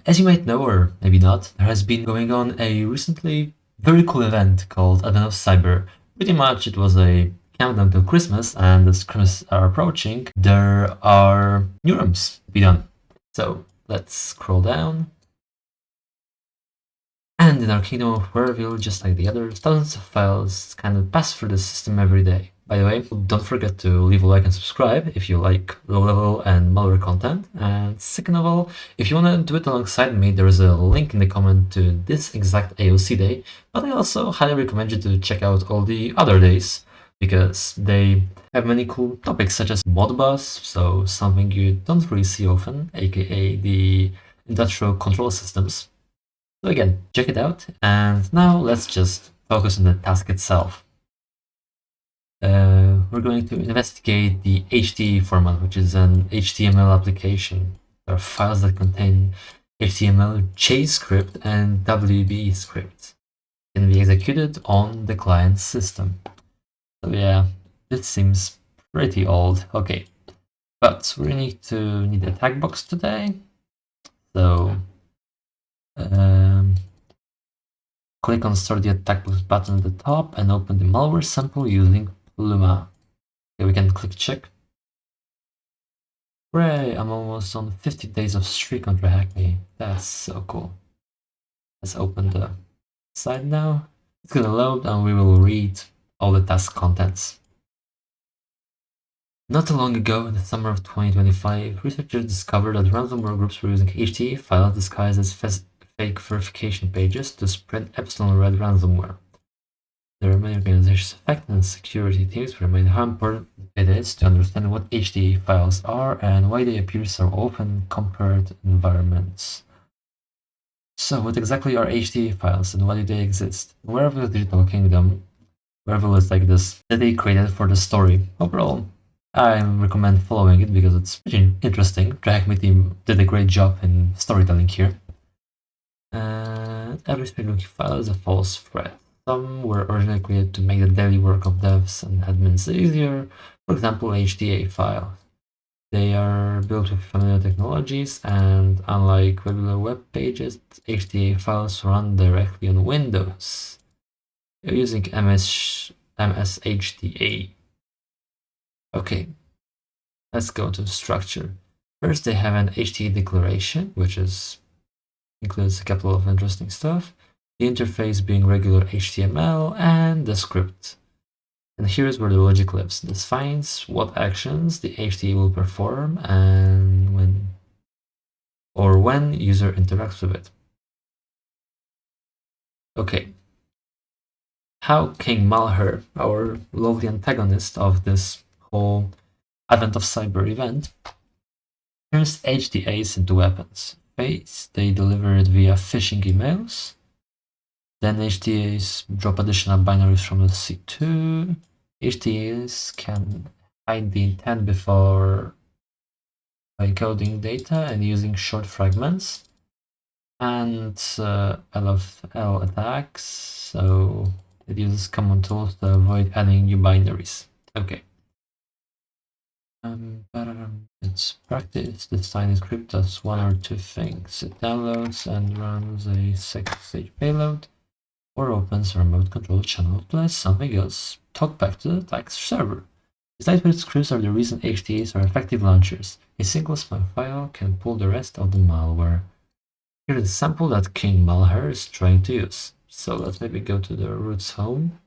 As you might know, or maybe not, there has been going on a recently very cool event called Advent of Cyber. Pretty much it was a countdown to Christmas, and as Christmas are approaching, there are new rooms to be done. So let's scroll down. And in our Kingdom of Warville, just like the others, thousands of files kind of pass through the system every day. By the way, don't forget to leave a like and subscribe if you like low-level and malware content. And second of all, if you want to do it alongside me, there is a link in the comment to this exact AOC day, but I also highly recommend you to check out all the other days, because they have many cool topics such as Modbus, so something you don't really see often, aka the industrial control systems. So again, check it out, and now let's just focus on the task itself. We're going to investigate the HTA format, which is an HTML application. There are files that contain HTML, JScript, and WB script. Can be executed on the client system. So yeah, this seems pretty old. Okay, but we need a tag box today. So click on Start the Attack Box button at the top and open the malware sample using Pluma. Okay, we can click check. Hooray, I'm almost on 50 days of streak on TryHackMe. That's so cool. Let's open the site now. It's gonna load and we will read all the task contents. Not too long ago, in the summer of 2025, researchers discovered that ransomware groups were using HTA files disguised as fake verification pages to spread Epsilon Red ransomware. There are many organizations affected, and security teams remain how important it is to understand what HTA files are and why they appear so often in compared environments. So, what exactly are HTA files and why do they exist? Warville Digital Kingdom, Warville is like this city created for the story. Overall, I recommend following it because it's pretty interesting. TryHackMe team did a great job in storytelling here. And every spring file is a false threat. Some were originally created to make the daily work of devs and admins easier, for example HTA files. They are built with familiar technologies, and unlike regular web pages, HTA files run directly on Windows. You're using mshta. Okay, let's go to the structure. First, they have an HTA declaration, which includes a couple of interesting stuff. The interface being regular HTML, and the script. And here's where the logic lives. This defines what actions the HTA will perform and when user interacts with it. Okay. How King Malware, our lovely antagonist of this whole Advent of Cyber event, turns HTAs into weapons. First, they deliver it via phishing emails. Then HTAs drop additional binaries from the C2. HTAs can hide the intent by encoding data and using short fragments. And LFL attacks, so it uses common tools to avoid adding new binaries. Okay. It's practice. This tiny script does one or two things. It downloads and runs a second stage payload, or opens a remote control channel plus something else. Talk back to the attack server. These lightweight scripts are the reason HTAs are effective launchers. A single spam file can pull the rest of the malware. Here's a sample that King Malware is trying to use. So let's maybe go to the root's home.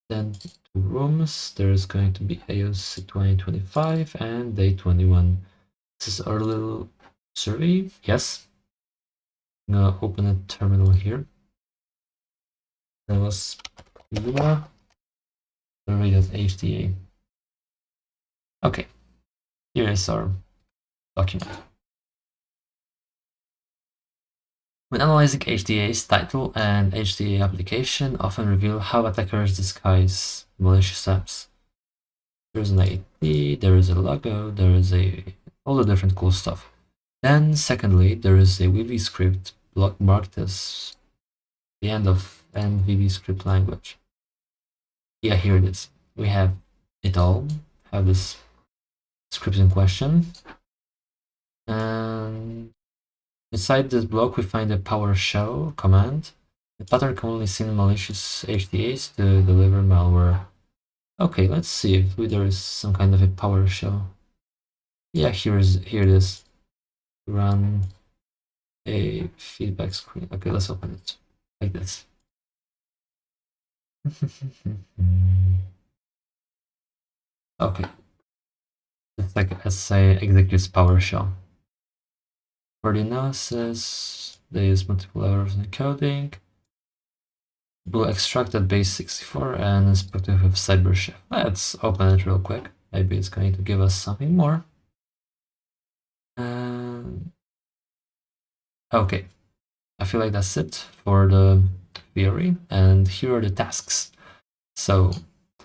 Then to rooms, there's going to be AOC 2025 and day 21. This is our little survey. Yes. I'm gonna open a terminal here. That was Lua survey.hta. Okay, here is our document. When analyzing HTAs, title and HTA application often reveal how attackers disguise malicious apps. There's an ID, there is a logo, there is all the different cool stuff. Then, secondly, there is a VB script block marked as the end of VB script language. Yeah, here it is. We have it all. Have this script in question, and Inside this block, we find a PowerShell command, a pattern commonly seen in malicious HTAs to deliver malware. Okay, let's see if there is some kind of a PowerShell. Yeah, here it is. Run a feedback screen. Okay, let's open it like this. Okay, it's like SA executes PowerShell. For the analysis, they use multiple errors in coding. We'll extract that base 64 and inspect it with CyberChef. Let's open it real quick. Maybe it's going to give us something more. Okay, I feel like that's it for the theory, and here are the tasks. So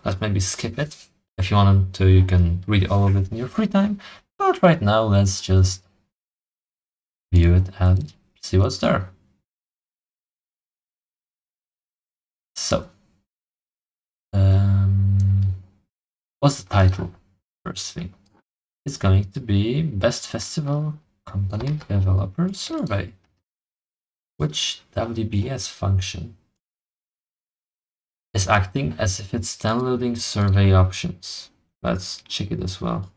let's maybe skip it. If you want to, you can read all of it in your free time, but right now let's just view it and see what's there. So, what's the title? First thing, it's going to be Best Festival Company Developer Survey. Which WDBS function is acting as if it's downloading survey options? Let's check it as well.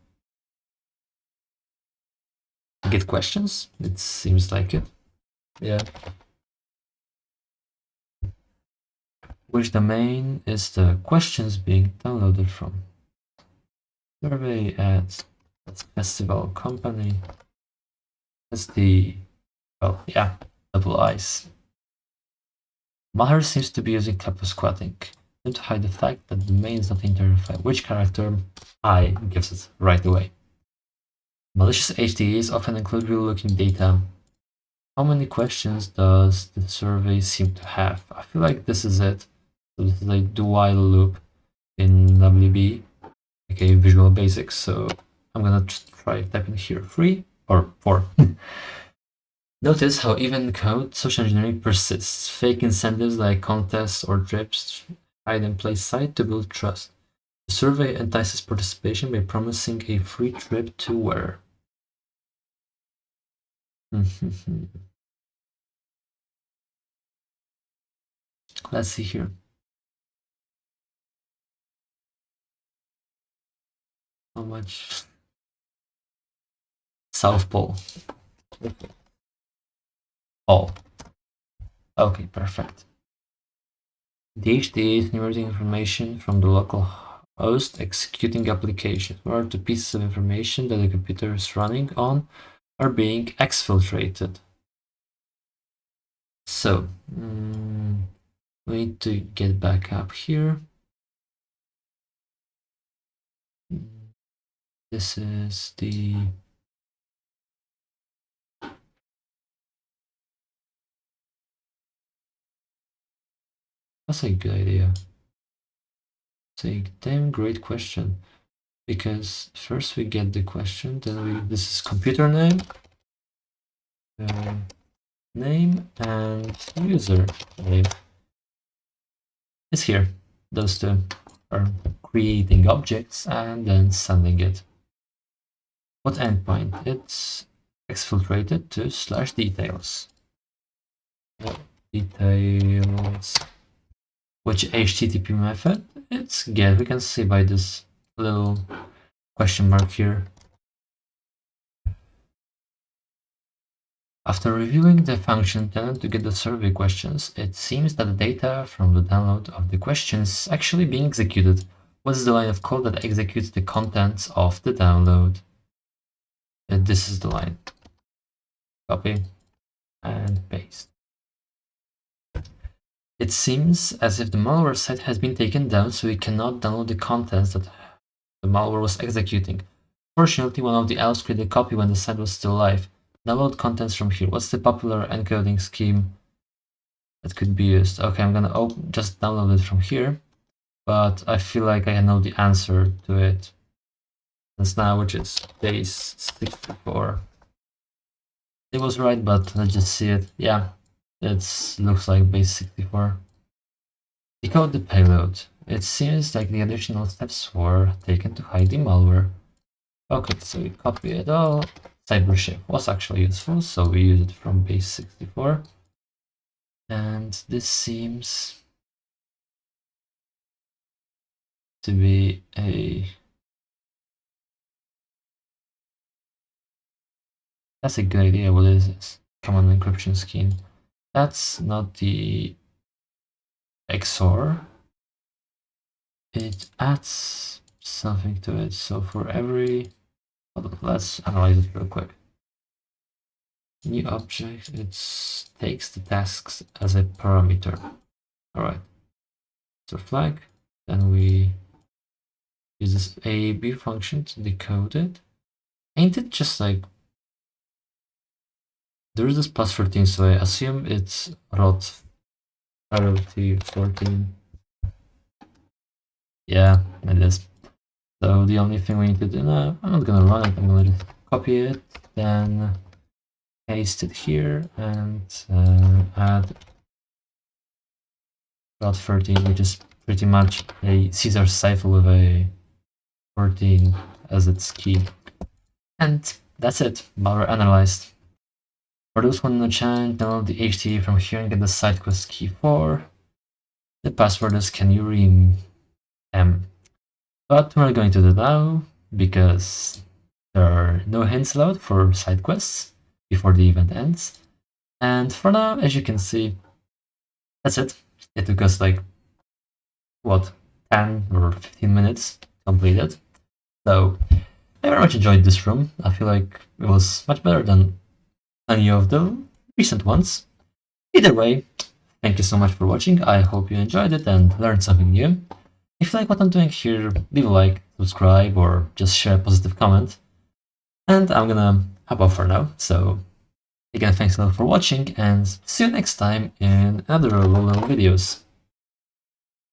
Get questions? It seems like it. Yeah. Which domain is the questions being downloaded from? Survey at festival company. That's the, well, yeah, double I's. Malware seems to be using couple squatting to hide the fact that the domain is not identified. Which character I gives it right away. Malicious HTAs often include real-looking data. How many questions does the survey seem to have? I feel like this is it. So this is a do-while loop in WB, aka Visual Basic. So I'm gonna try typing here 3 or 4. Notice how even code social engineering persists. Fake incentives like contests or trips hide in plain sight to build trust. The survey entices participation by promising a free trip to where? Let's see here. How much? South Pole. All. Okay, perfect. The HTA is generating information from the local host executing applications, where the pieces of information that the computer is running on are being exfiltrated. So, we need to get back up here. This is the that's a good idea. It's a damn great question, because first we get the question, then this is computer name, name, and user name. It's here. Those two are creating objects and then sending it. What endpoint? It's exfiltrated to /details. Details. Which HTTP method? It's get. We can see by this little question mark here. After reviewing the function intended to get the survey questions, it seems that the data from the download of the questions is actually being executed. What is the line of code that executes the contents of the download? This is the line. Copy and paste. It seems as if the malware site has been taken down, so we cannot download the contents that the malware was executing. Fortunately, one of the elves created a copy when the site was still live. Download contents from here. What's the popular encoding scheme that could be used? Okay, I'm gonna just download it from here, but I feel like I know the answer to it. Since now, which is base 64. It was right, but let's just see it. Yeah, it looks like base 64. Decode the payload. It seems like the additional steps were taken to hide the malware. Okay, so we copy it all, cyber was actually useful, so we use it from base 64. And this seems to be that's a good idea. What is this? Common encryption scheme. That's not the XOR. It adds something to it. So for every, let's analyze it real quick. New object, it takes the tasks as a parameter. All right. So flag. Then we use this AB function to decode it. Ain't it just like there is this plus 13, so I assume it's rot priority 14. Yeah, it is. So the only thing we need to do now, I'm not gonna run it, I'm gonna just copy it, then paste it here and add rot 13, which is pretty much a Caesar cipher with a 14 as its key. And that's it, malware analyzed. For those who want to challenge, download the HTA from here and get the side quest key 4. The password is can you ream M. But we're going to do now because there are no hints allowed for side quests before the event ends. And for now, as you can see, that's it. It took us like, what, 10 or 15 minutes completed. So I very much enjoyed this room. I feel like it was much better than any of the recent ones. Either way, thank you so much for watching. I hope you enjoyed it and learned something new. If you like what I'm doing here, leave a like, subscribe, or just share a positive comment. And I'm gonna hop off for now. So again, thanks a lot for watching and see you next time in other little videos.